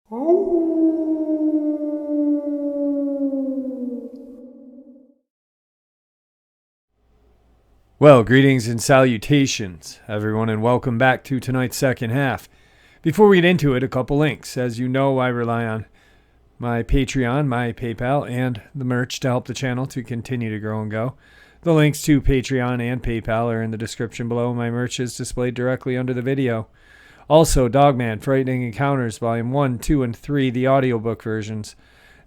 Well, greetings and salutations, everyone, and welcome back to tonight's second half. Before we get into it, a couple links. As you know, I rely on my Patreon, my PayPal, and the merch to help the channel to continue to grow and go. The links to Patreon and PayPal are in the description below. My merch is displayed directly under the video. Also, Dogman, Frightening Encounters, Volume 1, 2, and 3, the audiobook versions.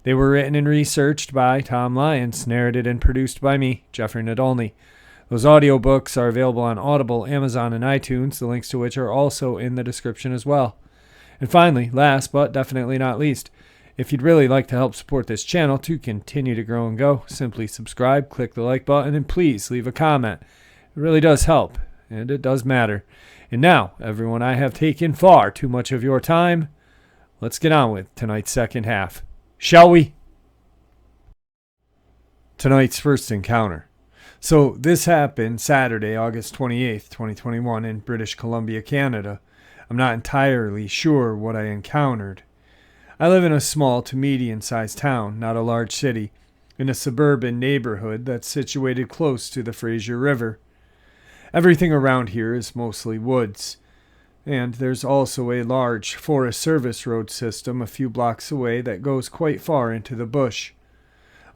They were written and researched by Tom Lyons, narrated and produced by me, Jeffrey Nadolny. Those audiobooks are available on Audible, Amazon, and iTunes, the links to which are also in the description as well. And finally, last but definitely not least, if you'd really like to help support this channel to continue to grow and go, simply subscribe, click the like button, and please leave a comment. It really does help, and it does matter. And now, everyone, I have taken far too much of your time. Let's get on with tonight's second half, shall we? Tonight's first encounter. So this happened Saturday, August 28th, 2021 in British Columbia, Canada. I'm not entirely sure what I encountered. I live in a small to medium-sized town, not a large city, in a suburban neighborhood that's situated close to the Fraser River. Everything around here is mostly woods, and there's also a large Forest Service road system a few blocks away that goes quite far into the bush.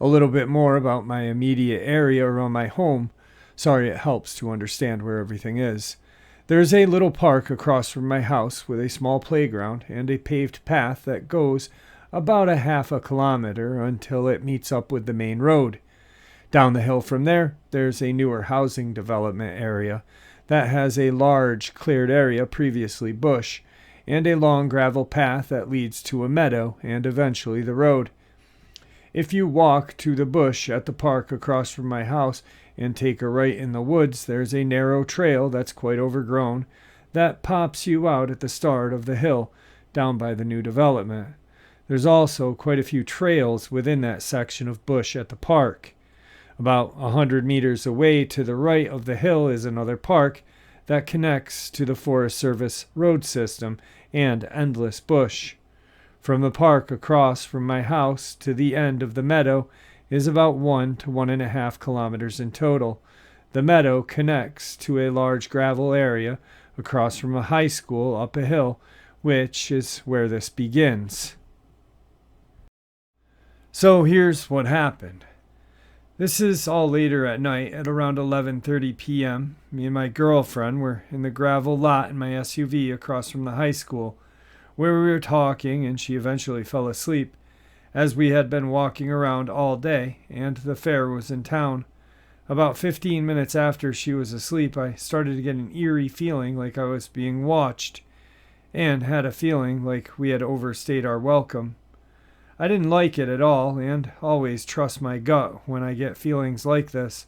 A little bit more about my immediate area around my home. Sorry, it helps to understand where everything is. There's a little park across from my house with a small playground and a paved path that goes about a half a kilometer until it meets up with the main road. Down the hill from there, there's a newer housing development area that has a large cleared area, previously bush, and a long gravel path that leads to a meadow and eventually the road. If you walk to the bush at the park across from my house and take a right in the woods, there's a narrow trail that's quite overgrown that pops you out at the start of the hill down by the new development. There's also quite a few trails within that section of bush at the park. About 100 meters away to the right of the hill is another park that connects to the Forest Service road system and endless bush. From the park across from my house to the end of the meadow is about 1 to 1.5 kilometers in total. The meadow connects to a large gravel area across from a high school up a hill, which is where this begins. So here's what happened. This is all later at night at around 11:30 p.m. Me and my girlfriend were in the gravel lot in my SUV across from the high school, where we were talking, and she eventually fell asleep, as we had been walking around all day, and the fair was in town. About 15 minutes after she was asleep, I started to get an eerie feeling like I was being watched, and had a feeling like we had overstayed our welcome. I didn't like it at all, and always trust my gut when I get feelings like this,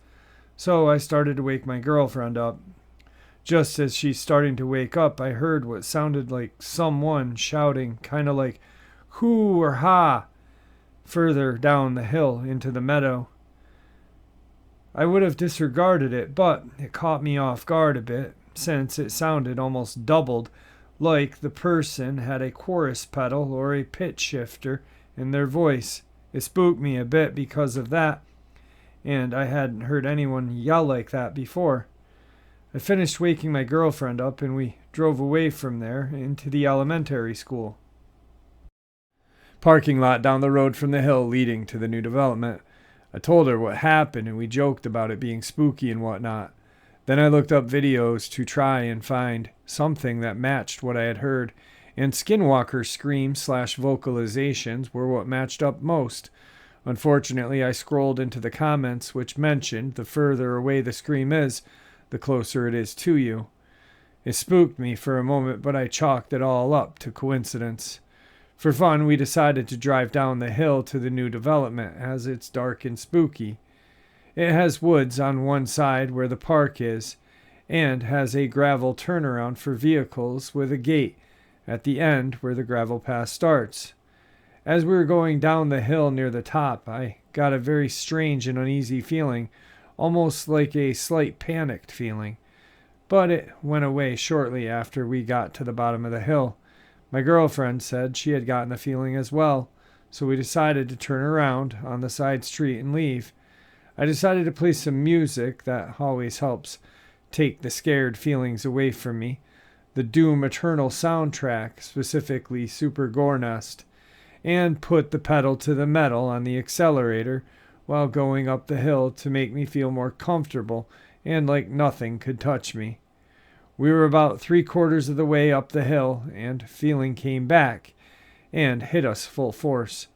so I started to wake my girlfriend up. Just as she's starting to wake up, I heard what sounded like someone shouting, kind of like "hoo" or "ha," further down the hill into the meadow. I would have disregarded it, but it caught me off guard a bit, since it sounded almost doubled, like the person had a chorus pedal or a pitch shifter in their voice. It spooked me a bit because of that, and I hadn't heard anyone yell like that before. I finished waking my girlfriend up and we drove away from there into the elementary school parking lot down the road from the hill leading to the new development. I told her what happened and we joked about it being spooky and whatnot. Then I looked up videos to try and find something that matched what I had heard, and Skinwalker screams/vocalizations were what matched up most. Unfortunately, I scrolled into the comments which mentioned the further away the scream is, the closer it is to you. It spooked me for a moment, but I chalked it all up to coincidence. For fun, we decided to drive down the hill to the new development, as it's dark and spooky. It has woods on one side where the park is, and has a gravel turnaround for vehicles with a gate at the end where the gravel path starts. As we were going down the hill near the top, I got a very strange and uneasy feeling, almost like a slight panicked feeling. But it went away shortly after we got to the bottom of the hill. My girlfriend said she had gotten the feeling as well, so we decided to turn around on the side street and leave. I decided to play some music that always helps take the scared feelings away from me. The Doom Eternal soundtrack, specifically Super Gore Nest, and put the pedal to the metal on the accelerator while going up the hill to make me feel more comfortable and like nothing could touch me. We were about 3/4 of the way up the hill, and feeling came back and hit us full force.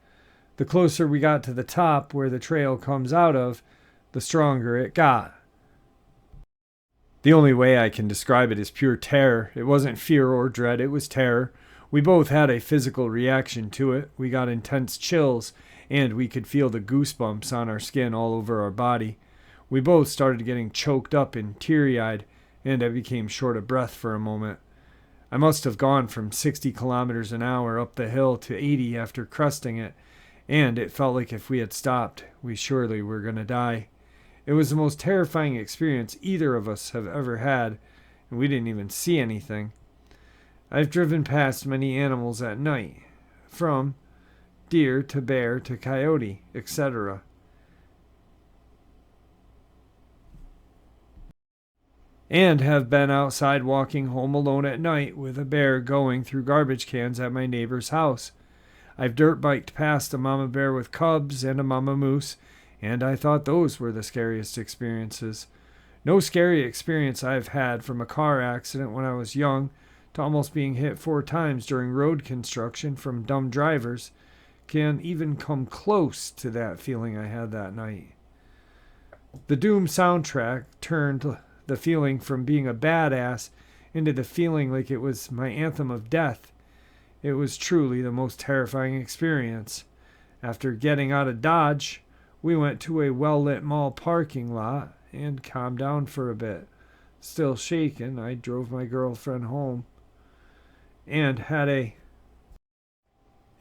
The closer we got to the top where the trail comes out of, the stronger it got. The only way I can describe it is pure terror. It wasn't fear or dread, it was terror. We both had a physical reaction to it. We got intense chills, and we could feel the goosebumps on our skin all over our body. We both started getting choked up and teary-eyed, and I became short of breath for a moment. I must have gone from 60 kilometers an hour up the hill to 80 after cresting it, and it felt like if we had stopped, we surely were going to die. It was the most terrifying experience either of us have ever had, and we didn't even see anything. I've driven past many animals at night, from deer to bear to coyote, etc. And have been outside walking home alone at night with a bear going through garbage cans at my neighbor's house. I've dirt biked past a mama bear with cubs and a mama moose, and I thought those were the scariest experiences. No scary experience I've had, from a car accident when I was young to almost being hit 4 times during road construction from dumb drivers, can even come close to that feeling I had that night. The Doom soundtrack turned the feeling from being a badass into the feeling like it was my anthem of death. It was truly the most terrifying experience. After getting out of Dodge, we went to a well-lit mall parking lot and calmed down for a bit. Still shaken, I drove my girlfriend home and had a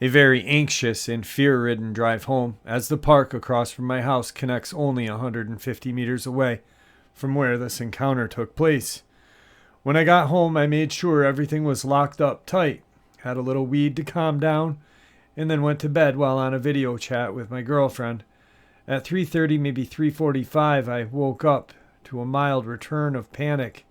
very anxious and fear-ridden drive home, as the park across from my house connects only 150 meters away from where this encounter took place. When I got home, I made sure everything was locked up tight, had a little weed to calm down, and then went to bed while on a video chat with my girlfriend. At 3:30, maybe 3:45, I woke up to a mild return of panic.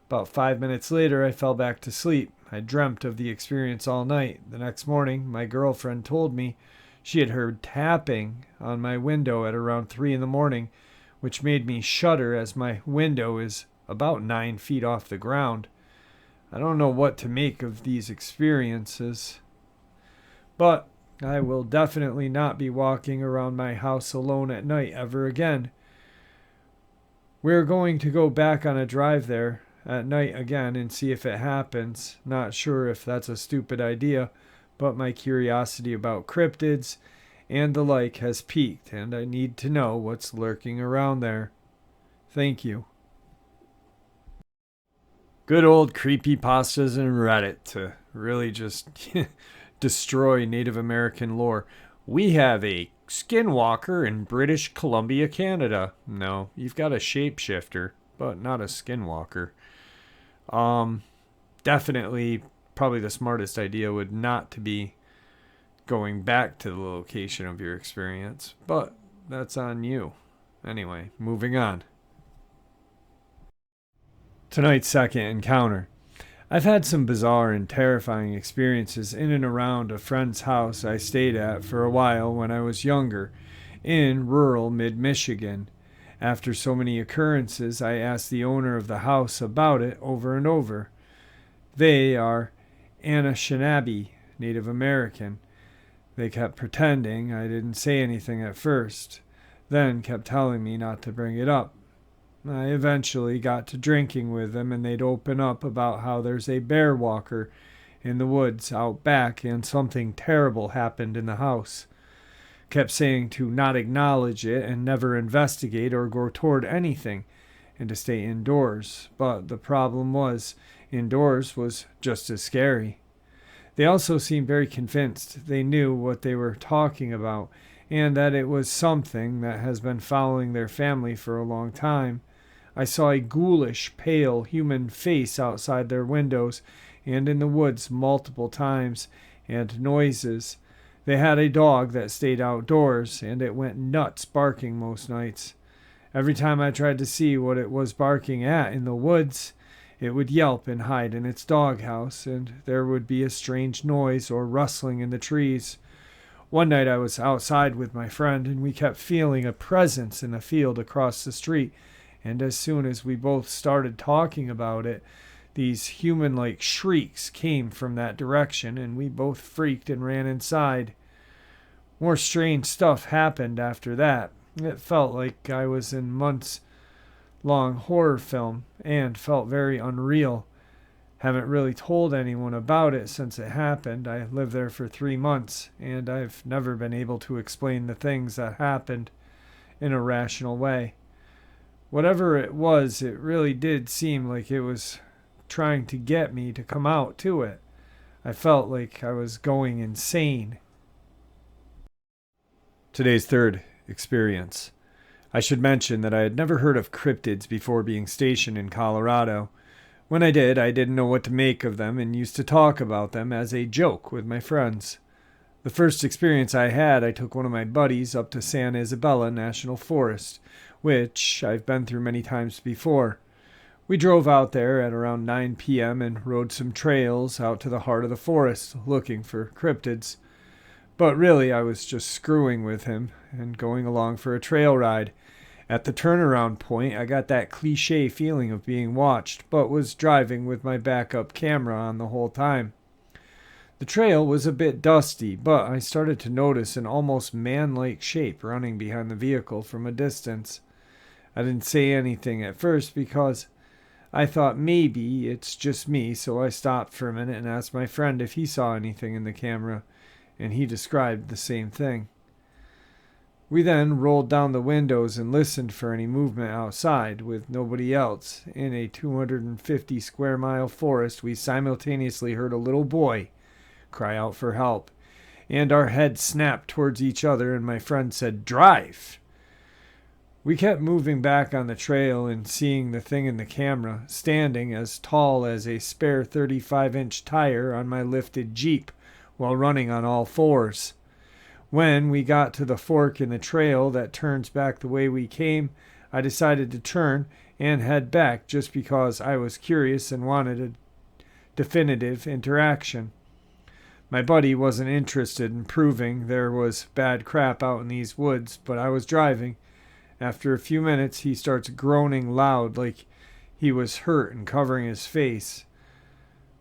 About 5 minutes later, I fell back to sleep. I dreamt of the experience all night. The next morning, my girlfriend told me she had heard tapping on my window at around 3 in the morning, which made me shudder as my window is about 9 feet off the ground. I don't know what to make of these experiences, but I will definitely not be walking around my house alone at night ever again. We're going to go back on a drive there at night again and see if it happens. Not sure if that's a stupid idea, but my curiosity about cryptids and the like has peaked, and I need to know what's lurking around there. Thank you. Good old creepypastas and Reddit to really just destroy Native American lore. We have a skinwalker in British Columbia, Canada. No, you've got a shapeshifter, but not a skinwalker. Definitely, probably the smartest idea would not to be going back to the location of your experience, but that's on you. Anyway, moving on. Tonight's second encounter. I've had some bizarre and terrifying experiences in and around a friend's house I stayed at for a while when I was younger, in rural mid-Michigan. After so many occurrences, I asked the owner of the house about it over and over. They are Anishinaabe, Native American. They kept pretending I didn't say anything at first, then kept telling me not to bring it up. I eventually got to drinking with them, and they'd open up about how there's a bear walker in the woods out back and something terrible happened in the house. Kept saying to not acknowledge it and never investigate or go toward anything, and to stay indoors. But the problem was, indoors was just as scary. They also seemed very convinced they knew what they were talking about, and that it was something that has been following their family for a long time. I saw a ghoulish, pale human face outside their windows and in the woods multiple times, and noises. They had a dog that stayed outdoors, and it went nuts barking most nights. Every time I tried to see what it was barking at in the woods, it would yelp and hide in its doghouse, and there would be a strange noise or rustling in the trees. One night I was outside with my friend, and we kept feeling a presence in a field across the street, and as soon as we both started talking about it, these human-like shrieks came from that direction, and we both freaked and ran inside. More strange stuff happened after that. It felt like I was in months-long horror film and felt very unreal. Haven't really told anyone about it since it happened. I lived there for 3 months, and I've never been able to explain the things that happened in a rational way. Whatever it was, it really did seem like it was trying to get me to come out to it. I felt like I was going insane. Today's third experience. I should mention that I had never heard of cryptids before being stationed in Colorado. When I didn't know what to make of them and used to talk about them as a joke with my friends. The first experience I had, I took one of my buddies up to San Isabella National Forest, which I've been through many times before. We drove out there at around 9 p.m. and rode some trails out to the heart of the forest looking for cryptids. But really, I was just screwing with him and going along for a trail ride. At the turnaround point, I got that cliche feeling of being watched, but was driving with my backup camera on the whole time. The trail was a bit dusty, but I started to notice an almost man-like shape running behind the vehicle from a distance. I didn't say anything at first because I thought maybe it's just me, so I stopped for a minute and asked my friend if he saw anything in the camera, and he described the same thing. We then rolled down the windows and listened for any movement outside. With nobody else in a 250 square mile forest, we simultaneously heard a little boy cry out for help, and our heads snapped towards each other, and my friend said, "Drive!" We kept moving back on the trail and seeing the thing in the camera, standing as tall as a spare 35-inch tire on my lifted Jeep while running on all fours. When we got to the fork in the trail that turns back the way we came, I decided to turn and head back just because I was curious and wanted a definitive interaction. My buddy wasn't interested in proving there was bad crap out in these woods, but I was driving. After a few minutes, he starts groaning loud like he was hurt and covering his face.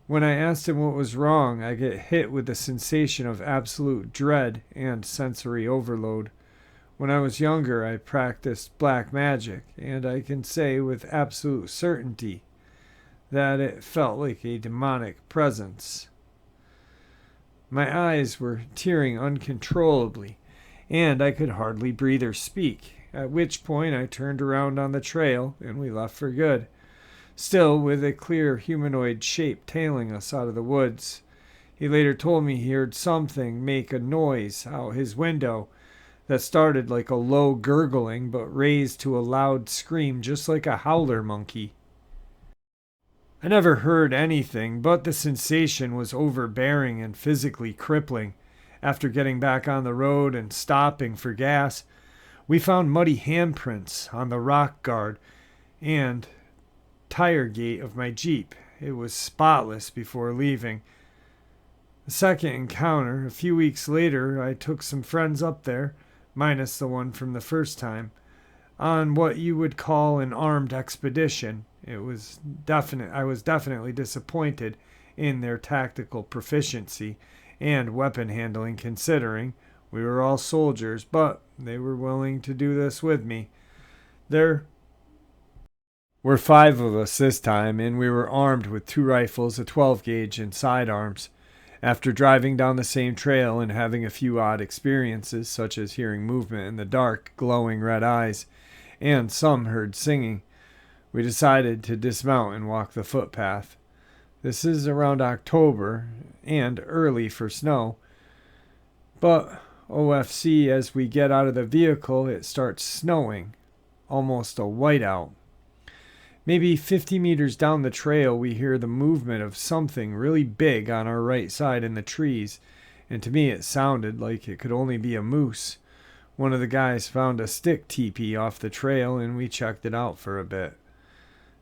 When I asked him what was wrong, I get hit with the sensation of absolute dread and sensory overload. When I was younger, I practiced black magic, and I can say with absolute certainty that it felt like a demonic presence. My eyes were tearing uncontrollably, and I could hardly breathe or speak, at which point I turned around on the trail, and we left for good. Still with a clear humanoid shape tailing us out of the woods. He later told me he heard something make a noise out his window that started like a low gurgling but raised to a loud scream just like a howler monkey. I never heard anything, but the sensation was overbearing and physically crippling. After getting back on the road and stopping for gas, we found muddy handprints on the rock guard and tire gate of my Jeep. It was spotless before leaving. The second encounter, a few weeks later, I took some friends up there, minus the one from the first time, on what you would call an armed expedition. I was definitely disappointed in their tactical proficiency and weapon handling, considering we were all soldiers, but they were willing to do this with me. There were 5 of us this time, and we were armed with 2 rifles, a 12-gauge, and sidearms. After driving down the same trail and having a few odd experiences, such as hearing movement in the dark, glowing red eyes, and some heard singing, we decided to dismount and walk the footpath. This is around October and early for snow, but OFC, as we get out of the vehicle, it starts snowing, almost a whiteout. Maybe 50 meters down the trail, we hear the movement of something really big on our right side in the trees, and to me it sounded like it could only be a moose. One of the guys found a stick teepee off the trail, and we checked it out for a bit.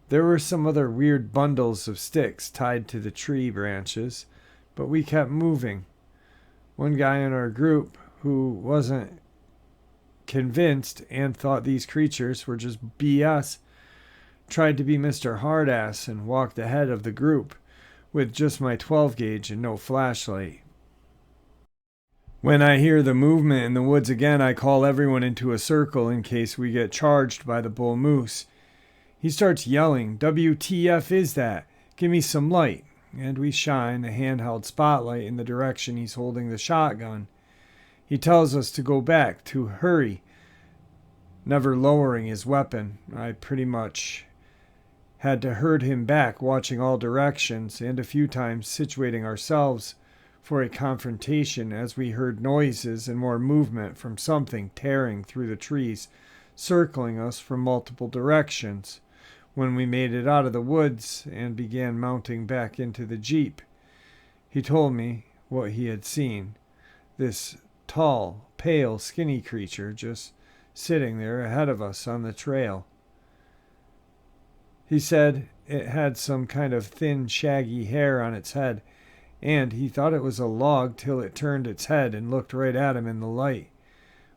There were some other weird bundles of sticks tied to the tree branches, but we kept moving. One guy in our group, who wasn't convinced and thought these creatures were just BS, tried to be Mr. Hardass and walked ahead of the group with just my 12 gauge and no flashlight. When I hear the movement in the woods again, I call everyone into a circle in case we get charged by the bull moose. He starts yelling, "WTF is that? Give me some light." And we shine a handheld spotlight in the direction he's holding the shotgun. He tells us to go back, to hurry, never lowering his weapon. I pretty much had to herd him back, watching all directions, and a few times situating ourselves for a confrontation as we heard noises and more movement from something tearing through the trees, circling us from multiple directions. When we made it out of the woods and began mounting back into the Jeep, he told me what he had seen. This tall, pale, skinny creature just sitting there ahead of us on the trail. He said it had some kind of thin, shaggy hair on its head, and he thought it was a log till it turned its head and looked right at him in the light.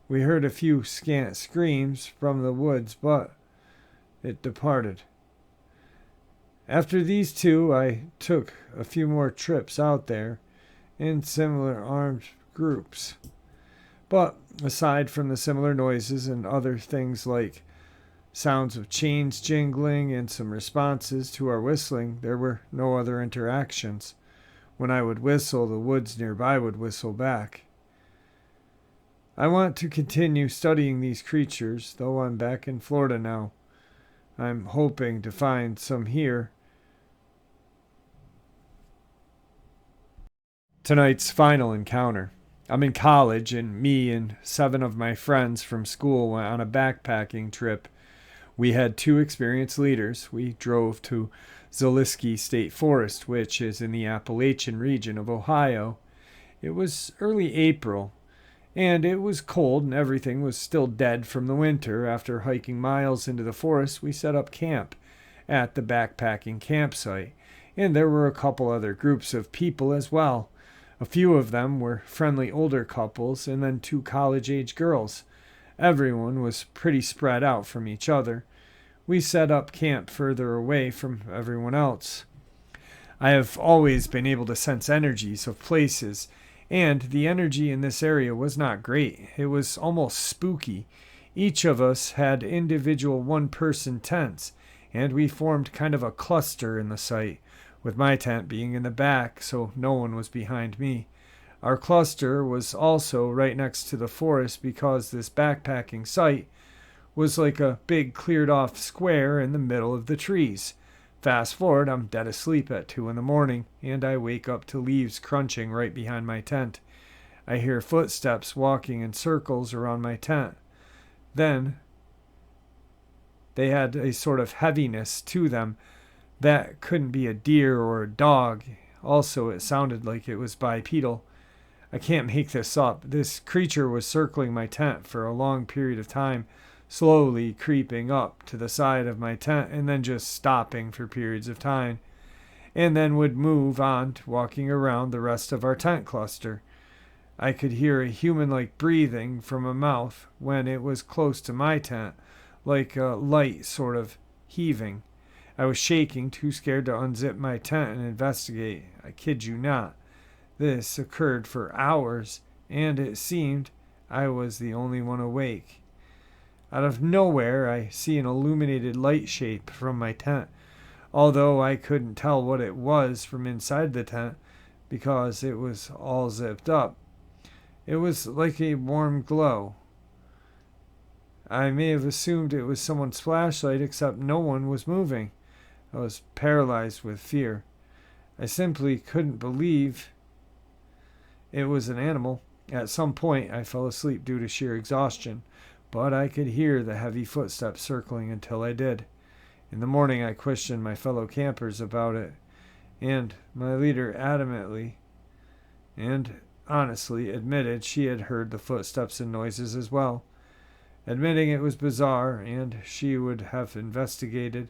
We heard a few scant screams from the woods, but it departed. After these two, I took a few more trips out there in similar armed groups. But aside from the similar noises and other things like sounds of chains jingling and some responses to our whistling, there were no other interactions. When I would whistle, the woods nearby would whistle back. I want to continue studying these creatures, though I'm back in Florida now. I'm hoping to find some here. Tonight's final encounter. I'm in college, and me and 7 of my friends from school went on a backpacking trip. We had 2 experienced leaders. We drove to Zaleski State Forest, which is in the Appalachian region of Ohio. It was early April, and it was cold, and everything was still dead from the winter. After hiking miles into the forest, we set up camp at the backpacking campsite, and there were a couple other groups of people as well. A few of them were friendly older couples, and then 2 college-age girls. Everyone was pretty spread out from each other. We set up camp further away from everyone else. I have always been able to sense energies of places, and the energy in this area was not great. It was almost spooky. Each of us had individual one-person tents, and we formed kind of a cluster in the site, with my tent being in the back, so no one was behind me. Our cluster was also right next to the forest because this backpacking site was like a big cleared-off square in the middle of the trees. Fast forward, I'm dead asleep at 2 in the morning, and I wake up to leaves crunching right behind my tent. I hear footsteps walking in circles around my tent. Then they had a sort of heaviness to them that couldn't be a deer or a dog. Also, it sounded like it was bipedal. I can't make this up. This creature was circling my tent for a long period of time, slowly creeping up to the side of my tent and then just stopping for periods of time, and then would move on to walking around the rest of our tent cluster. I could hear a human-like breathing from a mouth when it was close to my tent, like a light sort of heaving. I was shaking, too scared to unzip my tent and investigate. I kid you not. This occurred for hours, and it seemed I was the only one awake. Out of nowhere, I see an illuminated light shape from my tent, although I couldn't tell what it was from inside the tent because it was all zipped up. It was like a warm glow. I may have assumed it was someone's flashlight, except no one was moving. I was paralyzed with fear. I simply couldn't believe it was an animal. At some point, I fell asleep due to sheer exhaustion, but I could hear the heavy footsteps circling until I did. In the morning, I questioned my fellow campers about it, and my leader adamantly and honestly admitted she had heard the footsteps and noises as well, admitting it was bizarre and she would have investigated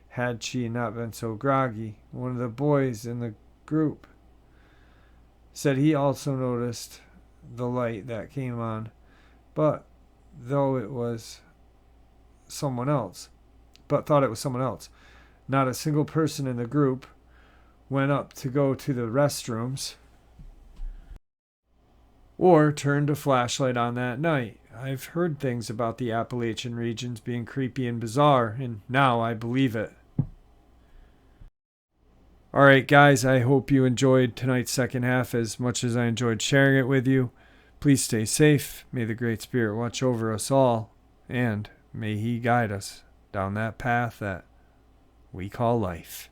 had she not been so groggy. One of the boys in the group said he also noticed the light that came on, but though it was someone else, but thought it was someone else. Not a single person in the group went up to go to the restrooms or turned a flashlight on that night. I've heard things about the Appalachian regions being creepy and bizarre, and now I believe it. Alright, guys, I hope you enjoyed tonight's second half as much as I enjoyed sharing it with you. Please stay safe. May the Great Spirit watch over us all, and may He guide us down that path that we call life.